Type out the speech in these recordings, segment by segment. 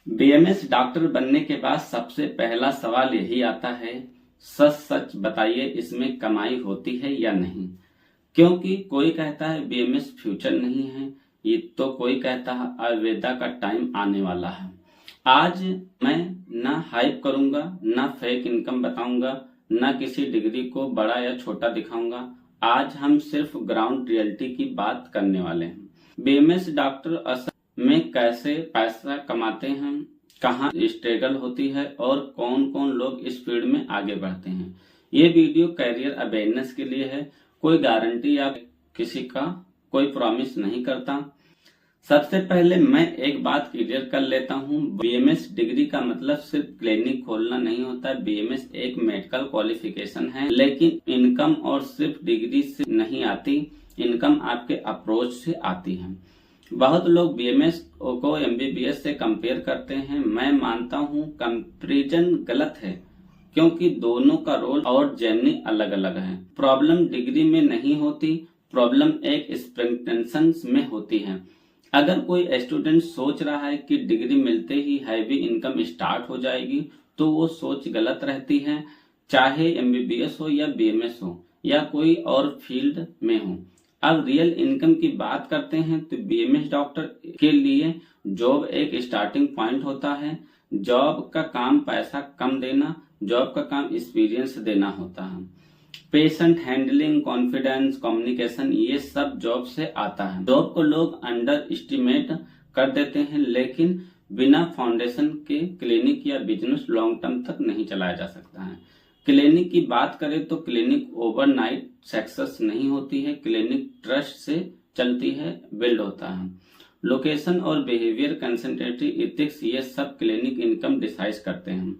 BMS doctor बनने के बाद सबसे पहला सवाल यही आता है, सच सच बताइए इसमें कमाई होती है या नहीं। क्योंकि कोई कहता है बीएमएस फ्यूचर नहीं है, ये तो कोई कहता है आयुर्वेदा का टाइम आने वाला है। आज मैं ना हाइप करूंगा, ना फेक इनकम बताऊंगा, ना किसी डिग्री को बड़ा या छोटा दिखाऊंगा। आज हम सिर्फ ग्राउंड रियलिटी की बात करने वाले हैं। बीएमएस डॉक्टर असल में कैसे पैसा कमाते हैं, कहाँ स्ट्रगल होती है और कौन कौन लोग इस फील्ड में आगे बढ़ते हैं। ये वीडियो कैरियर अवेयरनेस के लिए है, कोई गारंटी या किसी का कोई प्रॉमिस नहीं करता। सबसे पहले मैं एक बात क्लियर कर लेता हूँ, बीएमएस डिग्री का मतलब सिर्फ क्लिनिक खोलना नहीं होता है। बीएमएस एक मेडिकल क्वालिफिकेशन है, लेकिन इनकम और सिर्फ डिग्री से नहीं आती, इनकम आपके अप्रोच से आती है। बहुत लोग बीएमएस को एमबीबीएस से कंपेयर करते हैं। मैं मानता हूँ कंपैरिजन गलत है, क्योंकि दोनों का रोल और जर्नी अलग अलग है। प्रॉब्लम डिग्री में नहीं होती, प्रॉब्लम एक एक्सपेक्टेशंस में होती है। अगर कोई स्टूडेंट सोच रहा है कि डिग्री मिलते ही हैवी इनकम स्टार्ट हो जाएगी, तो वो सोच गलत रहती है। चाहे एमबीबीएस हो या बीएमएस हो या कोई और फील्ड में हो। अब रियल इनकम की बात करते हैं तो बीएमएस डॉक्टर के लिए जॉब एक स्टार्टिंग पॉइंट होता है। जॉब का काम पैसा कम देना, जॉब का काम एक्सपीरियंस देना होता है। पेशेंट हैंडलिंग, कॉन्फिडेंस, कम्युनिकेशन, ये सब जॉब से आता है। जॉब को लोग अंडर एस्टिमेट कर देते हैं, लेकिन बिना फाउंडेशन के क्लिनिक या बिजनेस लॉन्ग टर्म तक नहीं चलाया जा सकता है। क्लिनिक की बात करें तो क्लिनिक ओवरनाइट सक्सेस नहीं होती है, क्लिनिक ट्रस्ट से चलती है, बिल्ड होता है। लोकेशन और बिहेवियर, कंसंट्रेटिव एथिक्स, ये सब क्लिनिक इनकम डिसाइड करते हैं।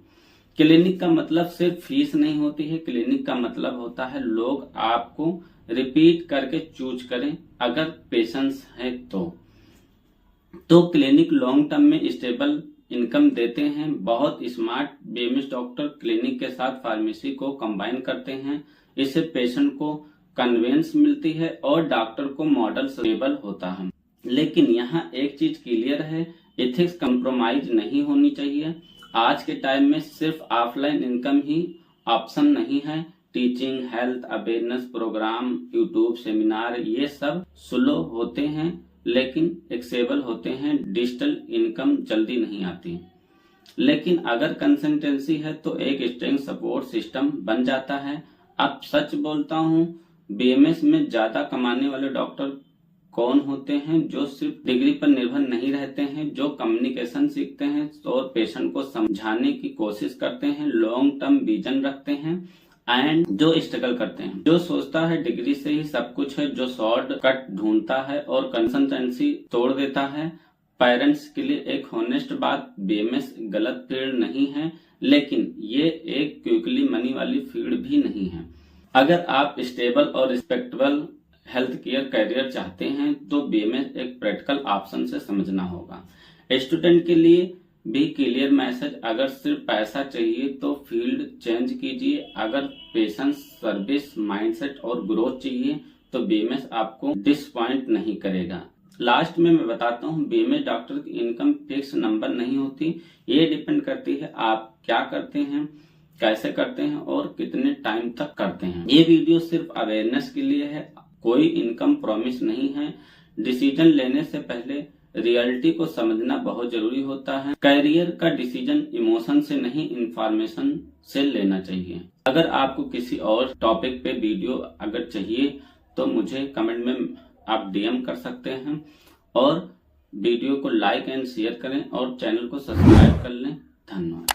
क्लिनिक का मतलब सिर्फ फीस नहीं होती है, क्लिनिक का मतलब होता है लोग आपको रिपीट करके चूज करें, अगर पेशेंस है तो क्लिनिक लॉन्ग टर्म में स्टेबल इनकम देते हैं। बहुत स्मार्ट बीएमएस डॉक्टर क्लिनिक के साथ फार्मेसी को कंबाइन करते हैं, इससे पेशेंट को कन्वेंस मिलती है और डॉक्टर को मॉडल स्टेबल होता है। लेकिन यहाँ एक चीज क्लियर है, एथिक्स कंप्रोमाइज नहीं होनी चाहिए। आज के टाइम में सिर्फ ऑफलाइन इनकम ही ऑप्शन नहीं है। Teaching, health awareness program, YouTube seminar, ये सब स्लो होते हैं लेकिन एक्सेबल होते हैं। डिजिटल इनकम जल्दी नहीं आती, लेकिन अगर कंसिस्टेंसी है तो एक स्ट्रॉन्ग सपोर्ट सिस्टम बन जाता है। अब सच बोलता हूँ, बीएमएस में ज्यादा कमाने वाले डॉक्टर कौन होते हैं? जो सिर्फ डिग्री पर निर्भर नहीं रहते हैं, जो कम्युनिकेशन सीखते हैं और पेशेंट को समझाने की कोशिश करते हैं, लॉन्ग टर्म विजन रखते हैं एंड जो स्ट्रगल करते हैं। जो सोचता है डिग्री से ही सब कुछ है, जो शॉर्ट कट ढूंढता है और कंसिस्टेंसी तोड़ देता है। पेरेंट्स के लिए एक हॉनेस्ट बात, बीएमएस गलत फील्ड नहीं है, लेकिन ये एक क्विकली मनी वाली फील्ड भी नहीं है। अगर आप स्टेबल और रिस्पेक्टेबल हेल्थ केयर करियर चाहते हैं तो बीएमएस एक प्रैक्टिकल ऑप्शन से समझना होगा। स्टूडेंट के लिए भी क्लियर मैसेज, अगर सिर्फ पैसा चाहिए तो फील्ड चेंज कीजिए। अगर पेशेंस, सर्विस, माइंडसेट और ग्रोथ चाहिए तो बीएमएस आपको डिसपॉइंट नहीं करेगा। लास्ट में मैं बताता हूँ, बीएमएस डॉक्टर की इनकम फिक्स नंबर नहीं होती, ये डिपेंड करती है आप क्या करते हैं, कैसे करते हैं और कितने टाइम तक करते हैं। ये वीडियो सिर्फ अवेयरनेस के लिए है, कोई इनकम प्रॉमिस नहीं है। डिसीजन लेने से पहले रियलिटी को समझना बहुत जरूरी होता है। करियर का डिसीजन इमोशन से नहीं, इंफॉर्मेशन से लेना चाहिए। अगर आपको किसी और टॉपिक पे वीडियो अगर चाहिए तो मुझे कमेंट में आप डीएम कर सकते हैं और वीडियो को लाइक एंड शेयर करें और चैनल को सब्सक्राइब कर लें। धन्यवाद।